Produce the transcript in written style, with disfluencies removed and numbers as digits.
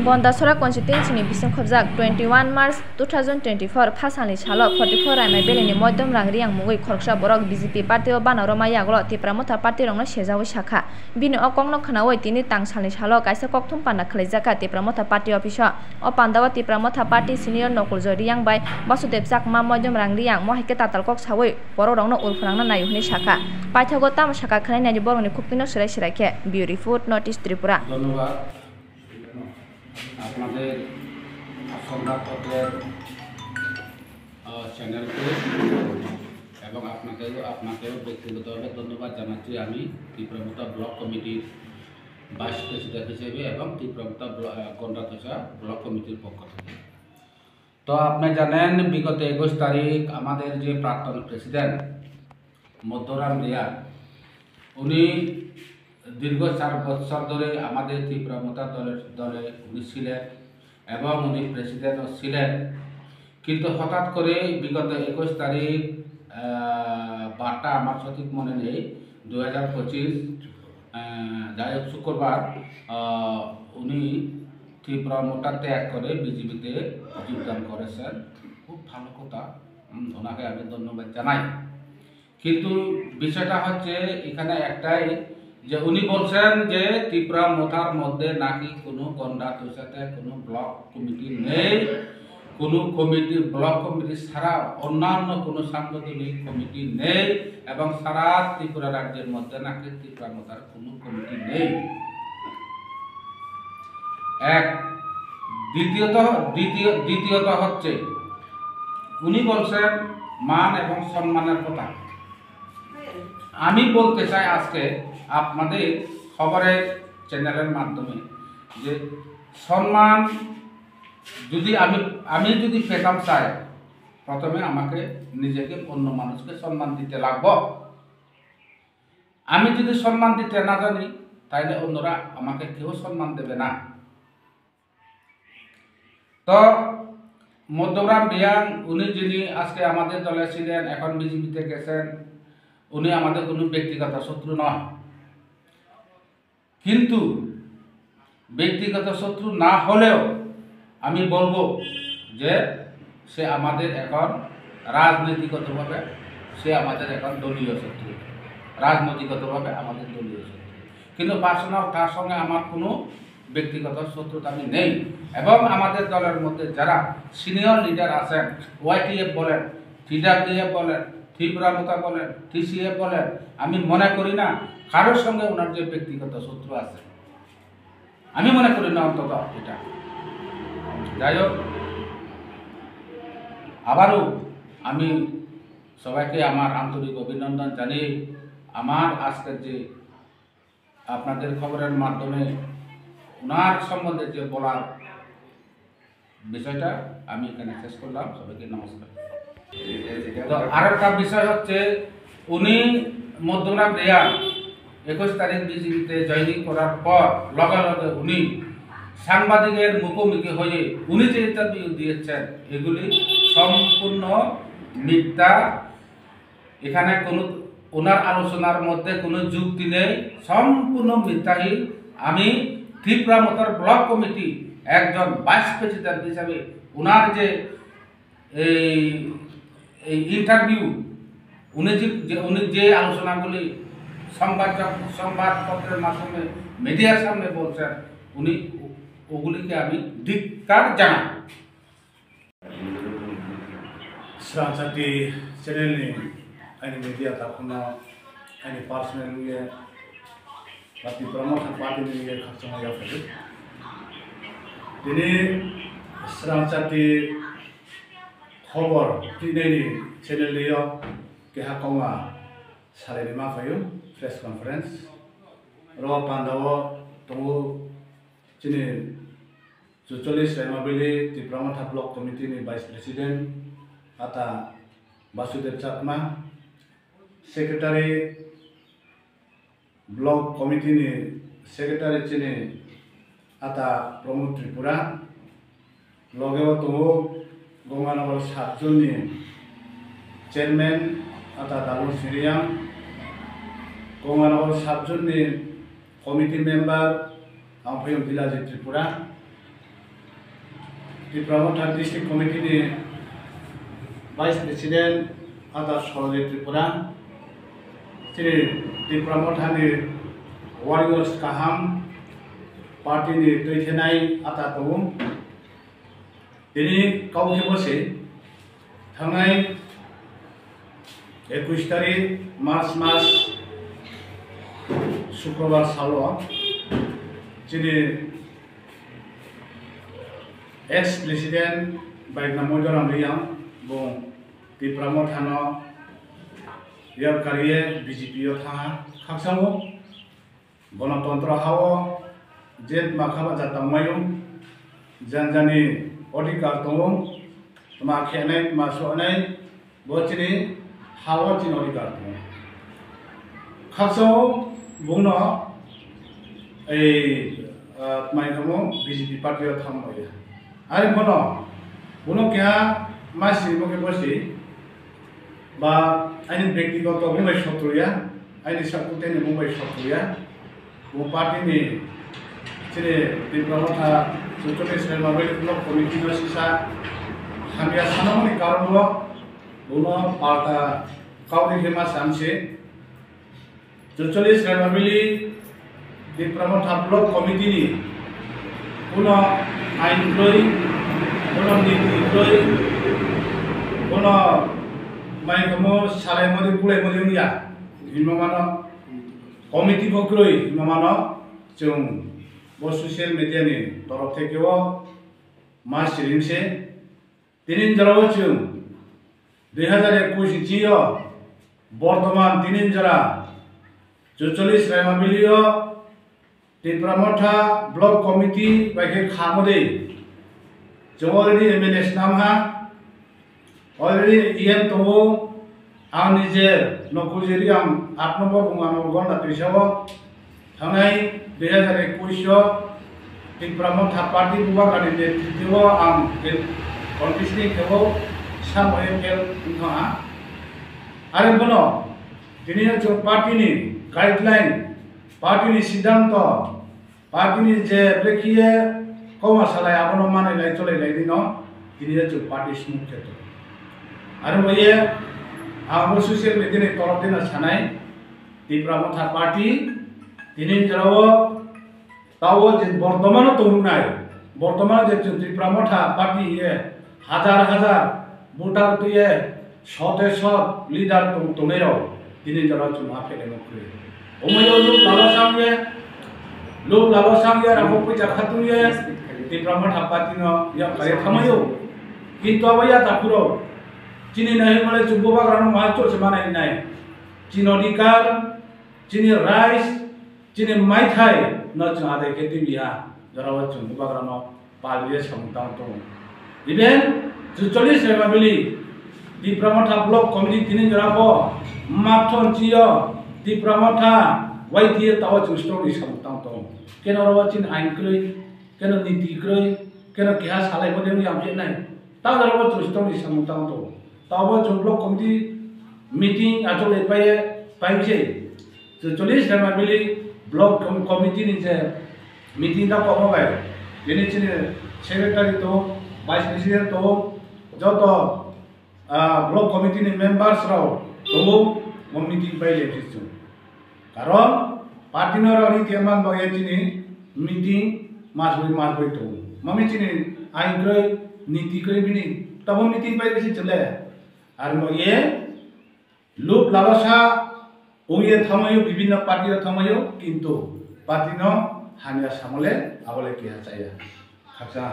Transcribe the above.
Bondasora constituency ni bising khobjak 21 March 2024 phasani salo 44 raimai beleni moidom rangri yang mugui khorksa borok BJP party o banaro mayaglo tipramotha party rongno sejawi shakha bini okongno khanaoi tini tangsalni salo kaisa kokthum panna khalaijaka tipramotha party office o pandawa tipramotha party senior nokuljo riyang bai Basudev Chakma moidom rangri yang mohike tatalkok sawoi borok rongno urphurangna nayuhni shakha paithago tam shakha khanai ni borokni khuptino sirai sirai ke beautiful notice Tripura আপনাদের সংবাদপত্রের চ্যানেলকে এবং আপনাকেও ব্যক্তিগতভাবে ধন্যবাদ জানাচ্ছি আমি তীব্রমতা block কমিটির ভাইস প্রেসিডেন্ট হিসেবে এবং তীব্রমতা গন্ডাতসা ব্লক কমিটির পক্ষ থেকে। তো আপনি জানেন বিগত 21 তারিখ আমাদের যে প্রাক্তন প্রেসিডেন্ট মধ্যরাম রিয়া উনি দীর্ঘ 4 বছর ধরে আমাদের তীব্রমতা দলে উনি ছিলেন এবং উনি প্রেসিডেন্টও ছিলেন, কিন্তু হঠাৎ করে বিগত 21 তারিখ বারটা আমার সঠিক মনে নেই 2025 যাই হোক শুক্রবার উনি তীব্রমতা ত্যাগ করে বিজেপিতে যোগদান করেছেন। খুব ভালো কথা, ওনাকে আমি ধন্যবাদ জানাই। কিন্তু বিষয়টা হচ্ছে এখানে একটাই যে উনি বলছেন যে তীব্রমতার মধ্যে নাকি কোনো গন্ডাতসাতে কোনো ব্লক কমিটি নেই, কোনো কমিটি ব্লক কমিটি ছাড়া অন্যান্য কোনো সাংগঠনিক কমিটি নেই এবং সারা ত্রিপুরা রাজ্যের মধ্যে নাকি তীব্রমতার কোনো কমিটি নেই। এক দ্বিতীয়ত হচ্ছে উনি বলছেন মান এবং সম্মানের কথা। আমি বলতে চাই আজকে আপনাদের খবরের চ্যানেলের মাধ্যমে যে সম্মান যদি আমি যদি পেতাম চাই, প্রথমে আমাকে নিজেকে অন্য মানুষকে সম্মান দিতে লাগবে। আমি যদি সম্মান দিতে না জানি তাহলে অন্যরা আমাকে কেউ সম্মান দেবে না। তো মধ্যরাম রিয়াং উনি যিনি আজকে আমাদের দলে ছিলেন, এখন বিজেপিতে গেছেন, উনি আমাদের কোনো ব্যক্তিগত শত্রু নয়, কিন্তু ব্যক্তিগত শত্রু না হলেও আমি বলবো যে সে আমাদের এখন রাজনৈতিকভাবে সে আমাদের এখন দলীয় শত্রু, রাজনৈতিকভাবে আমাদের দলীয় শত্রু, কিন্তু পার্সোনাল তার সঙ্গে আমার কোনো ব্যক্তিগত শত্রুতা আমি নেই। এবং আমাদের দলের মধ্যে যারা সিনিয়র লিডার আছেন, ওয়াইটিএফ বলেন, টিডাব্লিউএফ বলেন, তীব্রমতা বলেন, টিসিএফ বলেন, আমি মনে করি না কারোর সঙ্গে ওনার যে ব্যক্তিগত শত্রু আছে, আমি মনে করি না অন্তত এটা। যাই হোক, আবারও আমি সবাইকে আমার আন্তরিক অভিনন্দন জানিয়ে আমার আজকের যে আপনাদের খবরের মাধ্যমে ওনার সম্বন্ধে যে বলার বিষয়টা আমি এখানে শেষ করলাম। সবাইকে নমস্কার। আরেকটা বিষয় হচ্ছে উনি মধ্যরাম রিয়া 21 তারিখ বিজেপিতে জয়েনিং করার পর লগে লগে উনি সাংবাদিকের মুখোমুখি হয়ে উনি যে ইন্টারভিউ দিয়েছেন এগুলি সম্পূর্ণ মিথ্যা। এখানে কোনো ওনার আলোচনার মধ্যে কোনো যুক্তি নেই, সম্পূর্ণ মিথ্যাহীন। আমি তীব্রমতার ব্লক কমিটি একজন ভাইস প্রেসিডেন্ট হিসাবে ওনার যে এই ইন্টারভিউ উনি যে আলোচনাগুলি সংবাদপত্রের মাধ্যমে মিডিয়ার সামনে বলছেন, উনি ওগুলিকে আমি ধিক্কার জানাই। Srangchati channel ni ani media takuna ani personal ye party promotion party ni ye khachama ya phale dini Srangchati khobor tineni channel yo keha konga saleni ma phayo press conference ro pandawo tongu chini 44 Raimabili তীব্রমতা block committee ni vice president ata Basudev Chakma, secretary block committee ni secretary chini ata Pramod Tripura, logeo to Gonganagar 7 jon ni chairman ata Dalur Siriam, Gonganagar 7 jon ni committee member Ampayom Village Tripura, Tripura district committee vice president आदा Saroj Tripura Tripura warriors काहाम party दैथेनाय आदा दं दिनै गावखे बसे थांनाय 21 तारिख मार्च मास शुक्रबार सालो दिनै एक्स प्रेसिडेंट बाइकना मयदराम लियां बुं त्रिपुरा थानो यार कारिये बीजेपी थाङा खाकसामो गणतंत्र हावो जेत माखाबा जातांमायो जानजानि अधिकार दङ मा खेनाय मा सनाय बचिनि हावो चिन अधिकार दङ खाकसामो बुंनो ए माइखमो बीजेपी पार्टी थांबाय आरो बुनो क्या मासी मुखे बसी बा आइनि व्यक्तिगत मुंबई शत्रुया आइनि साकुतेनि मुंबई शत्रुया वो पार्टी नि चिरे त्रिपुरा सुचनेस माबे ब्लक कमिटी न सिसा हामिया सानामनि कारणलो बुनो पार्टा काउनि हेमा सामसे 44 माबेली त्रिपुरा ब्लक कमिटी नि पुनो आइन क्रय पुनो नीति क्रय पुनो माइखमो सालाय मदि पुलाय मदि या हिमामानो कमिटी बक्रय हिमामानो जों बो सोशल मीडिया नि तरफ थेकेओ मासिरिमसे दिनै जराव जों 2021 जियो बर्तमान दिनै जरा 44 रायमाबिलियो त्रिपुरा ब्लक कमिटी बाइके खामदे जो अलरेडी एमएलए नामहा अलरेडी इएम तो आं निजे नकुलजेरी आं 8 नम्बर बुंगानो गन्दा त्रिसाव थांनाय 2021 त्रिपुरा पार्टी बुबागानि नेतृत्व आं कन्टेस्टनि खेबो सामय फेल नङा आरो बनो दिनै जों पार्टीनि गाइडलाइन पार्टी सिद्धांत पार्टी जे प्रेक्षिए कौमा सालाय आबनो मानायलाय चलायलाय दिनो दिनै जों पार्टी स्मुथ खेतो आरो बये आंबो ससियेल मीडिया तरफ दिना सानाय त्रिपुरा पार्टी दिनै जराव तावो जे बर्तमान तरुनाय बर्तमान जे त्रिपुरा पार्टी ये हजार हजार वोटार तुये शते शत लीडर तोनेरो दिनै जराव जों आफेले नखरे ओमयो लोग लालो सांगे रामो पैसा खातुये त्रिपुरा पार्टी न या करे थमायो किंतु अबया तापुरो चिनी नहीं मले जुबोबा ग्रानो माचो से माने नाय चिन अधिकार चिनी राइस चिनी माइथाय न चादे केति बिया जराव जुबोबा ग्रानो पालिये समता तो इवेन 44 रेमाबिली त्रिपुरा ब्लक कमिटी दिनै जराबो माथन चियो त्रिपुरा वाइटिए तावा जुस्टोरी समता तो केन रवाचिन आइन क्रय केन नीति क्रय केन क्या सालाय मदेनि आमजे नाय ता जराबो जुस्टोरी समता तो तावा जो ब्लक कमिटी मीटिंग आजले पाइजे 44 रेमाबिली ब्लक कमिटी नि जे मीटिंग दा कमबाय बेनि चिने सेक्रेटारि तो वाइस प्रेसिडेंट तो जत ब्लक कमिटी नि मेंबर्स राव तो वो मीटिंग पाइले फिसु कारण पार्टी न रावनि तेमान बये चिनि मीटिंग मासबै तो ममी चिनि आइन क्रय नीति क्रय बिनि तब मीटिंग पाइ बेसि चले आरो ये लोक लालसा ओये थमायो विभिन्न पार्टी थमायो किंतु पार्टी न हानिया सामले आबले किया चाहिए खासा